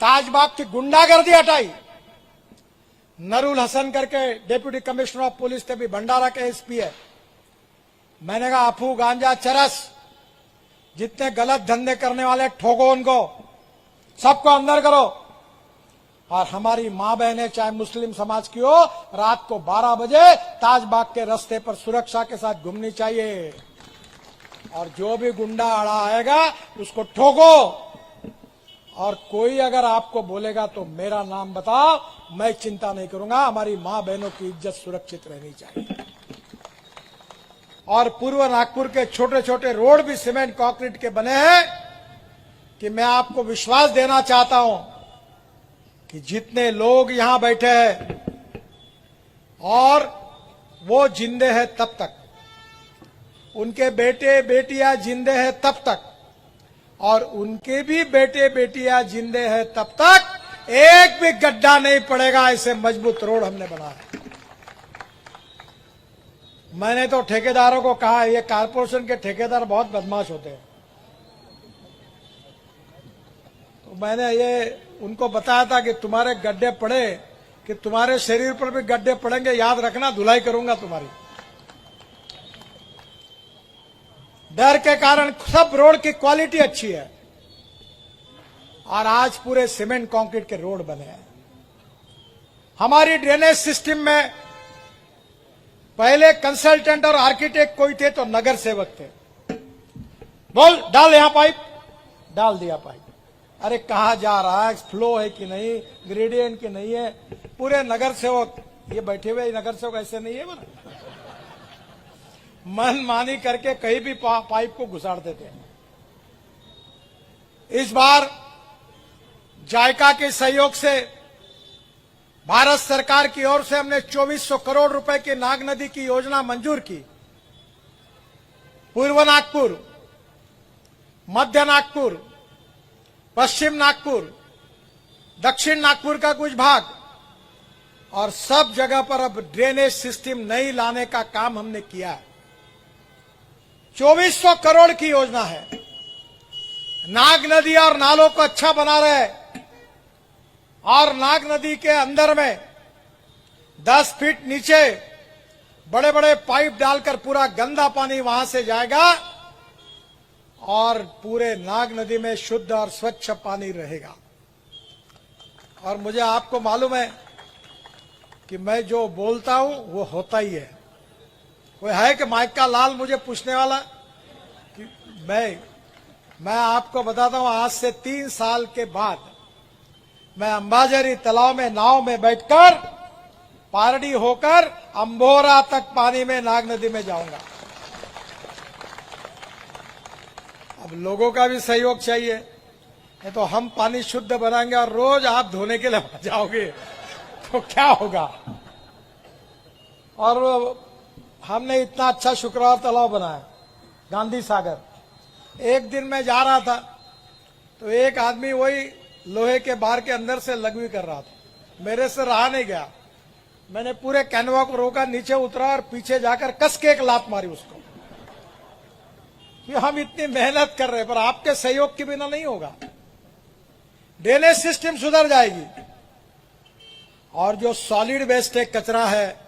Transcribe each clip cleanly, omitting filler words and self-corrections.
ताजबाग की गुंडागर्दी हटाई। नरुल हसन करके डिप्टी कमिश्नर ऑफ पुलिस थे, भी भंडारा के एसपी है। मैंने कहा अफू गांजा चरस जितने गलत धंधे करने वाले ठोको, उनको सबको अंदर करो। और हमारी मां बहनें चाहे मुस्लिम समाज की हो, रात को 12 बजे ताजबाग के रास्ते पर सुरक्षा के साथ घूमनी चाहिए। और जो भी गुंडा अड़ा आएगा उसको ठोको। और कोई अगर आपको बोलेगा तो मेरा नाम बताओ, मैं चिंता नहीं करूंगा। हमारी मां बहनों की इज्जत सुरक्षित रहनी चाहिए। और पूर्व नागपुर के छोटे छोटे रोड भी सीमेंट कंक्रीट के बने हैं कि मैं आपको विश्वास देना चाहता हूं कि जितने लोग यहां बैठे हैं और वो जिंदे हैं तब तक, उनके बेटे बेटियां जिंदे हैं तब तक, और उनके भी बेटे बेटियां जिंदे हैं तब तक एक भी गड्ढा नहीं पड़ेगा। ऐसे मजबूत रोड हमने बनाया। मैंने तो ठेकेदारों को कहा, ये कारपोरेशन के ठेकेदार बहुत बदमाश होते हैं, तो मैंने ये उनको बताया था कि तुम्हारे गड्ढे पड़े कि तुम्हारे शरीर पर भी गड्ढे पड़ेंगे, याद रखना, धुलाई करूंगा तुम्हारी। डर के कारण सब रोड की क्वालिटी अच्छी है और आज पूरे सीमेंट कंक्रीट के रोड बने हैं। हमारी ड्रेनेज सिस्टम में पहले कंसल्टेंट और आर्किटेक्ट कोई थे तो नगर सेवक थे। बोल डाल यहां पाइप, डाल दिया पाइप। अरे कहां जा रहा है, फ्लो है कि नहीं, ग्रेडियंट की नहीं है। पूरे नगर सेवक, ये बैठे हुए नगर सेवक ऐसे नहीं है, मन मानी करके कहीं भी पाइप को घुसाड़ देते हैं। इस बार जायका के सहयोग से भारत सरकार की ओर से हमने 2400 करोड़ रुपए की नाग नदी की योजना मंजूर की। पूर्व नागपुर, मध्य नागपुर, पश्चिम नागपुर, दक्षिण नागपुर का कुछ भाग और सब जगह पर अब ड्रेनेज सिस्टम नई लाने का काम हमने किया है। 2400 करोड़ की योजना है। नाग नदी और नालों को अच्छा बना रहे और नाग नदी के अंदर में 10 फीट नीचे बड़े बड़े पाइप डालकर पूरा गंदा पानी वहां से जाएगा और पूरे नाग नदी में शुद्ध और स्वच्छ पानी रहेगा। और मुझे आपको मालूम है कि मैं जो बोलता हूं वो होता ही है। कोई है कि माइक का लाल मुझे पूछने वाला कि मैं आपको बताता हूं, आज से 3 साल के बाद मैं अंबाझरी तालाब में नाव में बैठकर पारडी होकर अंबोरा तक पानी में नाग नदी में जाऊंगा। अब लोगों का भी सहयोग चाहिए, नहीं तो हम पानी शुद्ध बनाएंगे और रोज आप धोने के लिए जाओगे तो क्या होगा। और हमने इतना अच्छा शुक्रवार तालाब बनाया, गांधी सागर। एक दिन मैं जा रहा था तो एक आदमी वही लोहे के बार के अंदर से लगवी कर रहा था, मेरे से रहा नहीं गया। मैंने पूरे कैनवा को रोका, नीचे उतरा और पीछे जाकर कस के एक लात मारी उसको कि हम इतनी मेहनत कर रहे हैं पर आपके सहयोग के बिना नहीं होगा। ड्रेनेज सिस्टम सुधर जाएगी। और जो सॉलिड वेस्ट है, कचरा है,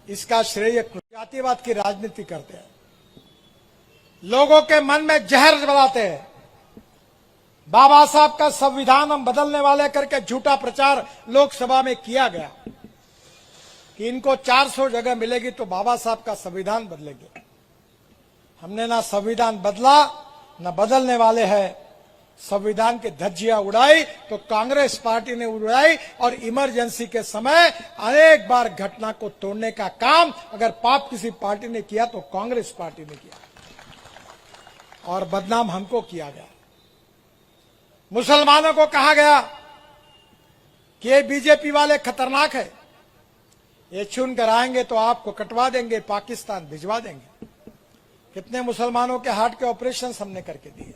इसका श्रेय जातिवाद की राजनीति करते हैं, लोगों के मन में जहर बनाते हैं। बाबा साहब का संविधान हम बदलने वाले करके झूठा प्रचार लोकसभा में किया गया कि इनको 400 जगह मिलेगी तो बाबा साहब का संविधान बदलेंगे। हमने ना संविधान बदला ना बदलने वाले हैं। संविधान की धज्जियां उड़ाई तो कांग्रेस पार्टी ने उड़ाई और इमरजेंसी के समय अनेक बार घटना को तोड़ने का काम अगर पाप किसी पार्टी ने किया तो कांग्रेस पार्टी ने किया और बदनाम हमको किया गया। मुसलमानों को कहा गया कि ये बीजेपी वाले खतरनाक है, ये चुन कर आएंगे तो आपको कटवा देंगे, पाकिस्तान भिजवा देंगे। कितने मुसलमानों के हार्ट के ऑपरेशन हमने करके दिए।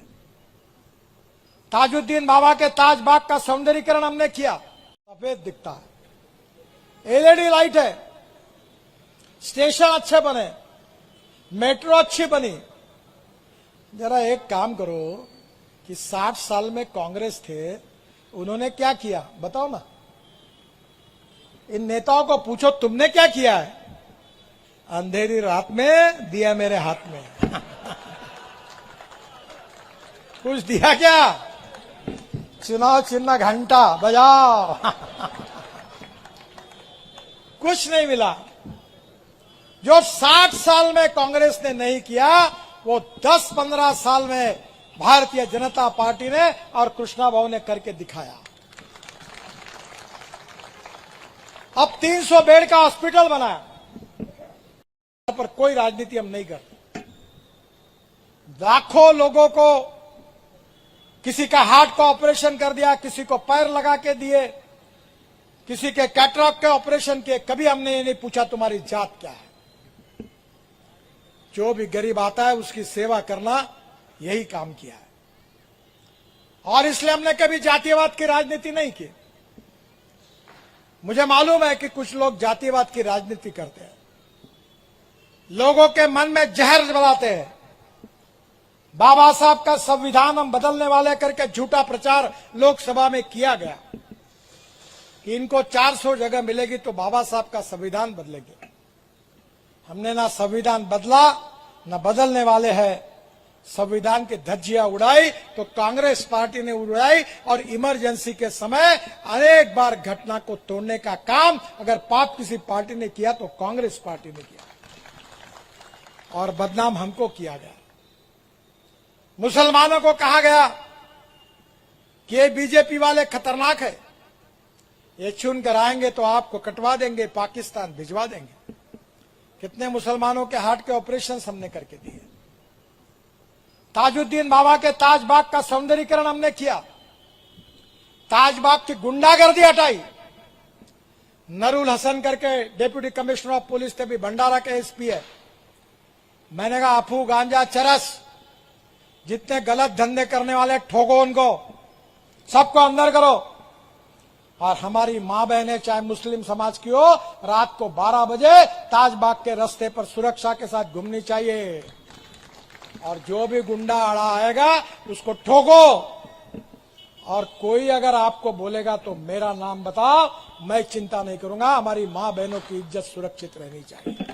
ताजुद्दीन बाबा के ताजबाग का सौंदर्यीकरण हमने किया, सफेद दिखता है, एलईडी लाइट है, स्टेशन अच्छे बने, मेट्रो अच्छी बनी। जरा एक काम करो कि 60 साल में कांग्रेस थे, उन्होंने क्या किया बताओ ना, इन नेताओं को पूछो तुमने क्या किया है। अंधेरी रात में दिया मेरे हाथ में कुछ दिया क्या? चुनाव चिन्ह घंटा बजाओ कुछ नहीं मिला। जो 60 साल में कांग्रेस ने नहीं किया वो 10-15 साल में भारतीय जनता पार्टी ने और कृष्णा भाऊ ने करके दिखाया। अब 300 बेड का हॉस्पिटल बनाया, पर कोई राजनीति हम नहीं करते। लाखों लोगों को किसी का हार्ट का ऑपरेशन कर दिया, किसी को पैर लगा के दिए, किसी के कैटरॉक्ट के ऑपरेशन किए। कभी हमने ये नहीं पूछा तुम्हारी जात क्या है। जो भी गरीब आता है उसकी सेवा करना, यही काम किया है। और इसलिए हमने कभी जातीयवाद की राजनीति नहीं की। मुझे मालूम है कि कुछ लोग जातीयवाद की राजनीति करते हैं, लोगों के मन में जहर बनाते हैं। बाबा साहब का संविधान हम बदलने वाले करके झूठा प्रचार लोकसभा में किया गया कि इनको 400 जगह मिलेगी तो बाबा साहब का संविधान बदलेंगे। हमने ना संविधान बदला ना बदलने वाले हैं। संविधान की धज्जियां उड़ाई तो कांग्रेस पार्टी ने उड़ाई, और इमरजेंसी के समय अनेक बार घटना को तोड़ने का काम अगर पाप किसी पार्टी ने किया तो कांग्रेस पार्टी ने किया, और बदनाम हमको किया गया। मुसलमानों को कहा गया कि ये बीजेपी वाले खतरनाक है, ये चुन कर आएंगे तो आपको कटवा देंगे, पाकिस्तान भिजवा देंगे। कितने मुसलमानों के हार्ट के ऑपरेशन हमने करके दिए। ताजुद्दीन बाबा के ताजबाग का सौंदर्यीकरण हमने किया, ताजबाग की गुंडागर्दी हटाई। नरूल हसन करके डेप्यूटी कमिश्नर ऑफ पुलिस थे, भी भंडारा के एसपी है। मैंने कहा अफू गांजा चरस जितने गलत धंधे करने वाले ठोको, उनको सबको अंदर करो। और हमारी मां बहनें चाहे मुस्लिम समाज की हो, रात को 12 बजे ताजबाग के रास्ते पर सुरक्षा के साथ घूमनी चाहिए। और जो भी गुंडा अड़ा आएगा उसको ठोको। और कोई अगर आपको बोलेगा तो मेरा नाम बताओ, मैं चिंता नहीं करूंगा। हमारी मां बहनों की इज्जत सुरक्षित रहनी चाहिए।